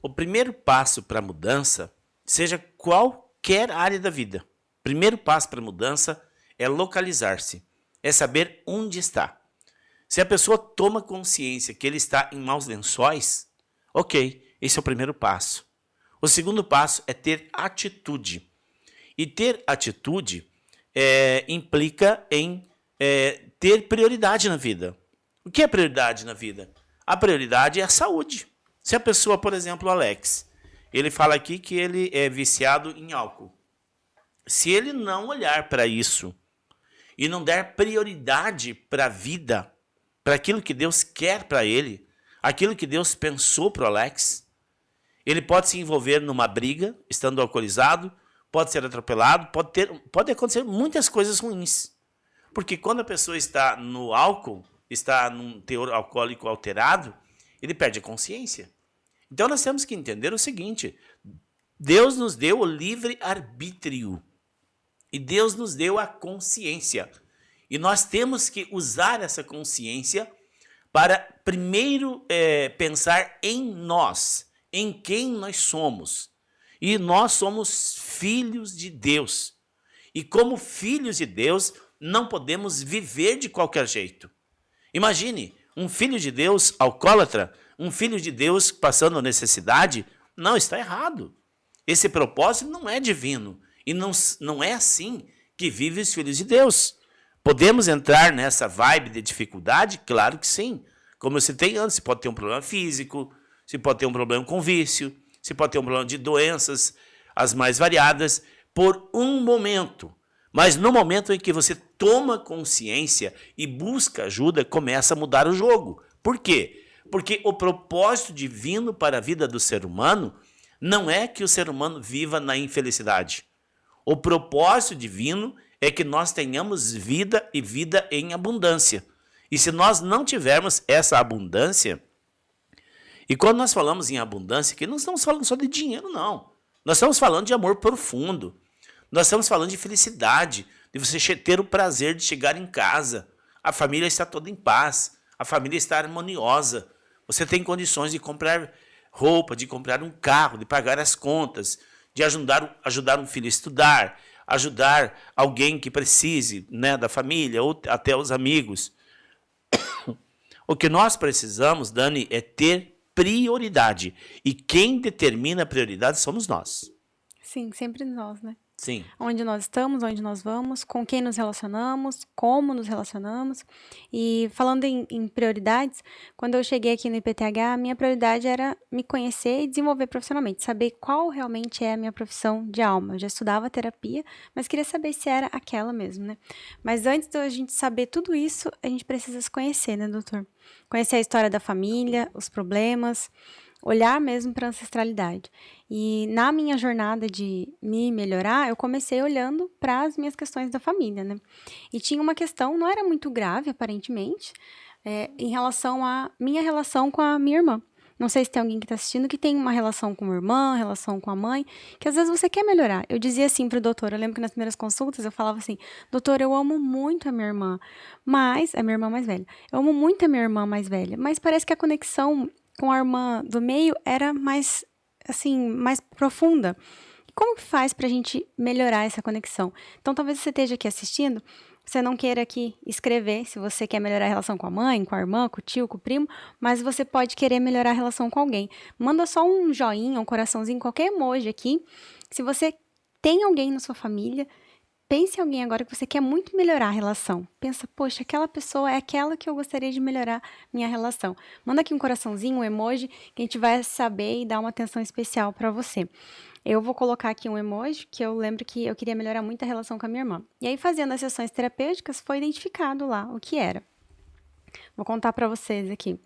O primeiro passo para a mudança, seja qualquer área da vida, o primeiro passo para a mudança é localizar-se, é saber onde está. Se a pessoa toma consciência que ele está em maus lençóis, ok, esse é o primeiro passo. O segundo passo é ter atitude. E ter atitude implica em ter prioridade na vida. O que é prioridade na vida? A prioridade é a saúde. Se a pessoa, por exemplo, o Alex, ele fala aqui que ele é viciado em álcool. Se ele não olhar para isso e não der prioridade para a vida, para aquilo que Deus quer para ele, aquilo que Deus pensou para o Alex, ele pode se envolver numa briga, estando alcoolizado, pode ser atropelado, pode acontecer muitas coisas ruins. Porque quando a pessoa está no álcool, está num teor alcoólico alterado, ele perde a consciência. Então nós temos que entender o seguinte: Deus nos deu o livre-arbítrio e Deus nos deu a consciência. E nós temos que usar essa consciência para primeiro pensar em nós, em quem nós somos. E nós somos filhos de Deus. E como filhos de Deus, não podemos viver de qualquer jeito. Imagine, um filho de Deus alcoólatra, um filho de Deus passando necessidade, não, está errado. Esse propósito não é divino. E não é assim que vivem os filhos de Deus. Podemos entrar nessa vibe de dificuldade? Claro que sim. Como eu citei antes, você pode ter um problema físico, você pode ter um problema com vício, você pode ter um problema de doenças, as mais variadas, por um momento. Mas no momento em que você toma consciência e busca ajuda, começa a mudar o jogo. Por quê? Porque o propósito divino para a vida do ser humano não é que o ser humano viva na infelicidade. O propósito divino é que nós tenhamos vida e vida em abundância. E se nós não tivermos essa abundância, e quando nós falamos em abundância, aqui não estamos falando só de dinheiro, não. Nós estamos falando de amor profundo. Nós estamos falando de felicidade, de você ter o prazer de chegar em casa. A família está toda em paz, a família está harmoniosa. Você tem condições de comprar roupa, de comprar um carro, de pagar as contas, de ajudar um filho a estudar, ajudar alguém que precise, né, da família ou até os amigos. O que nós precisamos, Dani, é ter prioridade. E quem determina a prioridade somos nós. Sim, sempre nós, né? Sim. Onde nós estamos, onde nós vamos, com quem nos relacionamos, como nos relacionamos. E falando em prioridades, quando eu cheguei aqui no IPTH, a minha prioridade era me conhecer e desenvolver profissionalmente, saber qual realmente é a minha profissão de alma. Eu já estudava terapia, mas queria saber se era aquela mesmo, né? Mas antes de a gente saber tudo isso, a gente precisa se conhecer, né, doutor? Conhecer a história da família, os problemas, olhar mesmo para a ancestralidade. E na minha jornada de me melhorar, eu comecei olhando para as minhas questões da família, né? E tinha uma questão, não era muito grave, aparentemente, em relação à minha relação com a minha irmã. Não sei se tem alguém que está assistindo que tem uma relação com a irmã, relação com a mãe, que às vezes você quer melhorar. Eu dizia assim para o doutor, eu lembro que nas primeiras consultas eu falava assim: doutor, eu amo muito a minha irmã, mas, a minha irmã mais velha, eu amo muito a minha irmã mais velha, mas parece que a conexão com a irmã do meio era mais, assim, mais profunda. E como que faz pra gente melhorar essa conexão? Então, talvez você esteja aqui assistindo, você não queira aqui escrever se você quer melhorar a relação com a mãe, com a irmã, com o tio, com o primo, mas você pode querer melhorar a relação com alguém. Manda só um joinha, um coraçãozinho, qualquer emoji aqui. Se você tem alguém na sua família, pense em alguém agora que você quer muito melhorar a relação. Pensa, poxa, aquela pessoa é aquela que eu gostaria de melhorar minha relação. Manda aqui um coraçãozinho, um emoji, que a gente vai saber e dar uma atenção especial para você. Eu vou colocar aqui um emoji, que eu lembro que eu queria melhorar muito a relação com a minha irmã. E aí, fazendo as sessões terapêuticas, foi identificado lá o que era. Vou contar para vocês aqui.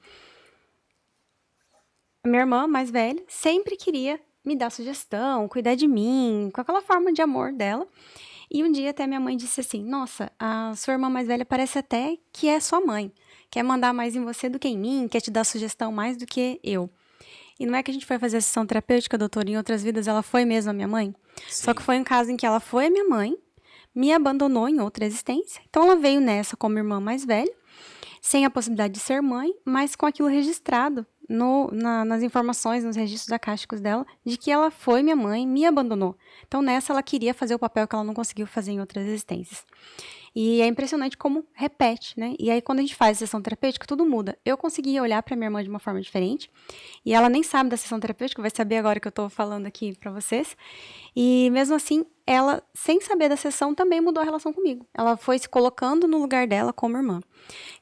A minha irmã mais velha sempre queria me dar sugestão, cuidar de mim, com aquela forma de amor dela. E um dia até minha mãe disse assim: nossa, a sua irmã mais velha parece até que é sua mãe. Quer mandar mais em você do que em mim, quer te dar sugestão mais do que eu. E não é que a gente foi fazer a sessão terapêutica, doutor, em outras vidas ela foi mesmo a minha mãe? Sim. Só que foi um caso em que ela foi a minha mãe, me abandonou em outra existência. Então ela veio nessa como irmã mais velha. sem a possibilidade de ser mãe, mas com aquilo registrado nas informações, nos registros acásticos dela, de que ela foi minha mãe, me abandonou. Então, nessa, ela queria fazer o papel que ela não conseguiu fazer em outras existências. E é impressionante como repete, né? E aí, quando a gente faz a sessão terapêutica, tudo muda. Eu consegui olhar para minha irmã de uma forma diferente, e ela nem sabe da sessão terapêutica, vai saber agora que eu estou falando aqui para vocês. E mesmo assim, ela, sem saber da sessão, também mudou a relação comigo. Ela foi se colocando no lugar dela como irmã.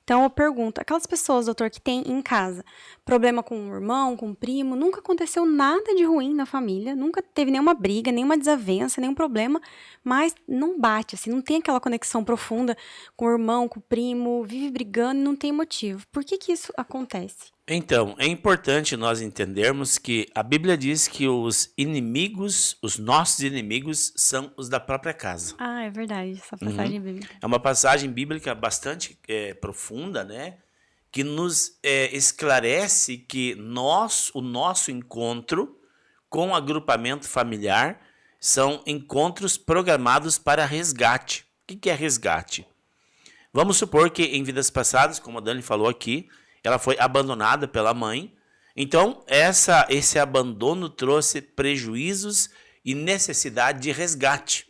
Então, eu pergunto, aquelas pessoas, doutor, que tem em casa problema com o irmão, com o primo, nunca aconteceu nada de ruim na família, nunca teve nenhuma briga, nenhuma desavença, nenhum problema, mas não bate, assim, não tem aquela conexão profunda com o irmão, com o primo, vive brigando e não tem motivo. Por que que isso acontece? Então, é importante nós entendermos que a Bíblia diz que os inimigos, os nossos inimigos, são os da própria casa. Ah, é verdade, essa passagem bíblica. É uma passagem bíblica bastante profunda, né? Que nos esclarece que o nosso encontro com o agrupamento familiar são encontros programados para resgate. O que é resgate? Vamos supor que em vidas passadas, como a Dani falou aqui, ela foi abandonada pela mãe. Então, esse abandono trouxe prejuízos e necessidade de resgate.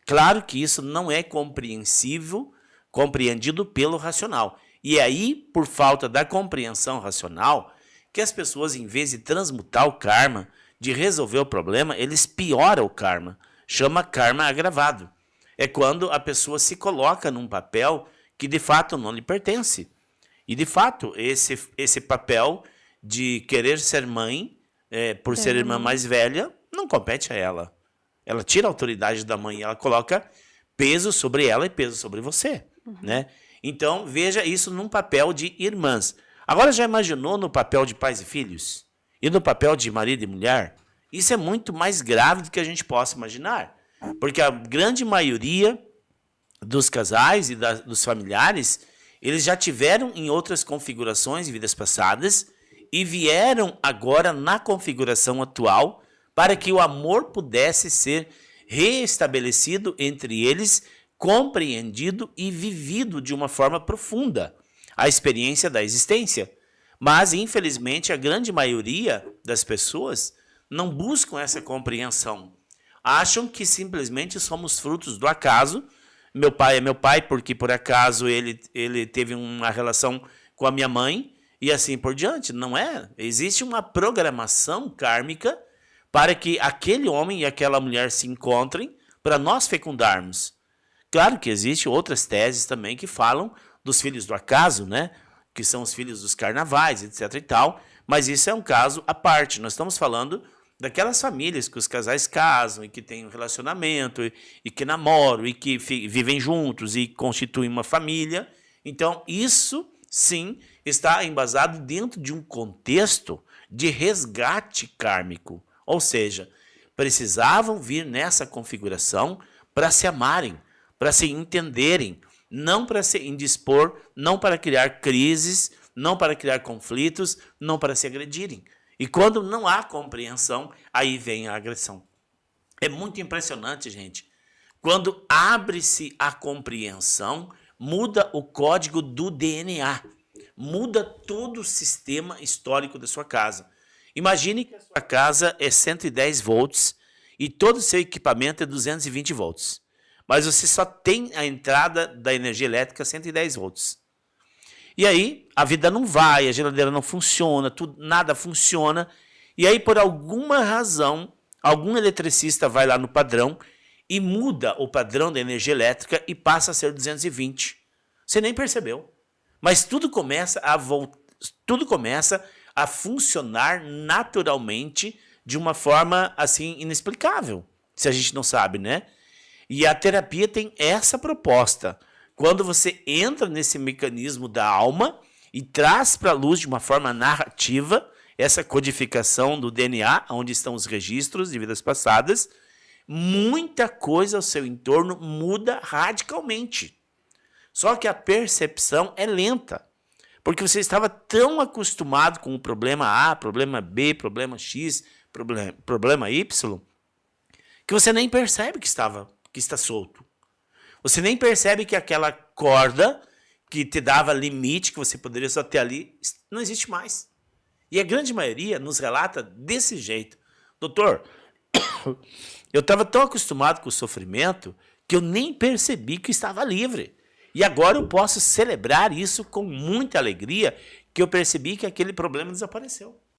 Claro que isso não é compreendido pelo racional. E é aí, por falta da compreensão racional, que as pessoas, em vez de transmutar o karma, de resolver o problema, eles pioram o karma. Chama karma agravado. É quando a pessoa se coloca num papel que de fato não lhe pertence. E, de fato, esse papel de querer ser mãe, por ser irmã mais velha, não compete a ela. Ela tira a autoridade da mãe e ela coloca peso sobre ela e peso sobre você. Né? Então, veja isso num papel de irmãs. Agora, já imaginou no papel de pais e filhos? E no papel de marido e mulher? Isso é muito mais grave do que a gente possa imaginar. Porque a grande maioria dos casais e dos familiares, eles já tiveram em outras configurações em vidas passadas e vieram agora na configuração atual para que o amor pudesse ser reestabelecido entre eles, compreendido e vivido de uma forma profunda, a experiência da existência. Mas, infelizmente, a grande maioria das pessoas não buscam essa compreensão. Acham que simplesmente somos frutos do acaso. Meu pai é meu pai porque, por acaso, ele teve uma relação com a minha mãe e assim por diante. Não é. Existe uma programação kármica para que aquele homem e aquela mulher se encontrem para nós fecundarmos. Claro que existem outras teses também que falam dos filhos do acaso, né? Que são os filhos dos carnavais, etc e tal. Mas isso é um caso à parte. Nós estamos falando daquelas famílias que os casais casam e que têm um relacionamento e que namoram e que vivem juntos e constituem uma família. Então, isso, sim, está embasado dentro de um contexto de resgate kármico. Ou seja, precisavam vir nessa configuração para se amarem, para se entenderem, não para se indispor, não para criar crises, não para criar conflitos, não para se agredirem. E quando não há compreensão, aí vem a agressão. É muito impressionante, gente. Quando abre-se a compreensão, muda o código do DNA. Muda todo o sistema histórico da sua casa. Imagine que a sua casa é 110 volts e todo o seu equipamento é 220 volts. Mas você só tem a entrada da energia elétrica 110 volts. E aí, a vida não vai, a geladeira não funciona, nada funciona. E aí, por alguma razão, algum eletricista vai lá no padrão e muda o padrão da energia elétrica e passa a ser 220. Você nem percebeu. Mas tudo começa a funcionar naturalmente de uma forma assim inexplicável, se a gente não sabe, né? E a terapia tem essa proposta. Quando você entra nesse mecanismo da alma e traz para a luz de uma forma narrativa essa codificação do DNA, onde estão os registros de vidas passadas, muita coisa ao seu entorno muda radicalmente. Só que a percepção é lenta, porque você estava tão acostumado com o problema A, problema B, problema X, problema Y, que você nem percebe que está solto. Você nem percebe que aquela corda que te dava limite, que você poderia só ter ali, não existe mais. E a grande maioria nos relata desse jeito. Doutor, eu estava tão acostumado com o sofrimento que eu nem percebi que eu estava livre. E agora eu posso celebrar isso com muita alegria, que eu percebi que aquele problema desapareceu.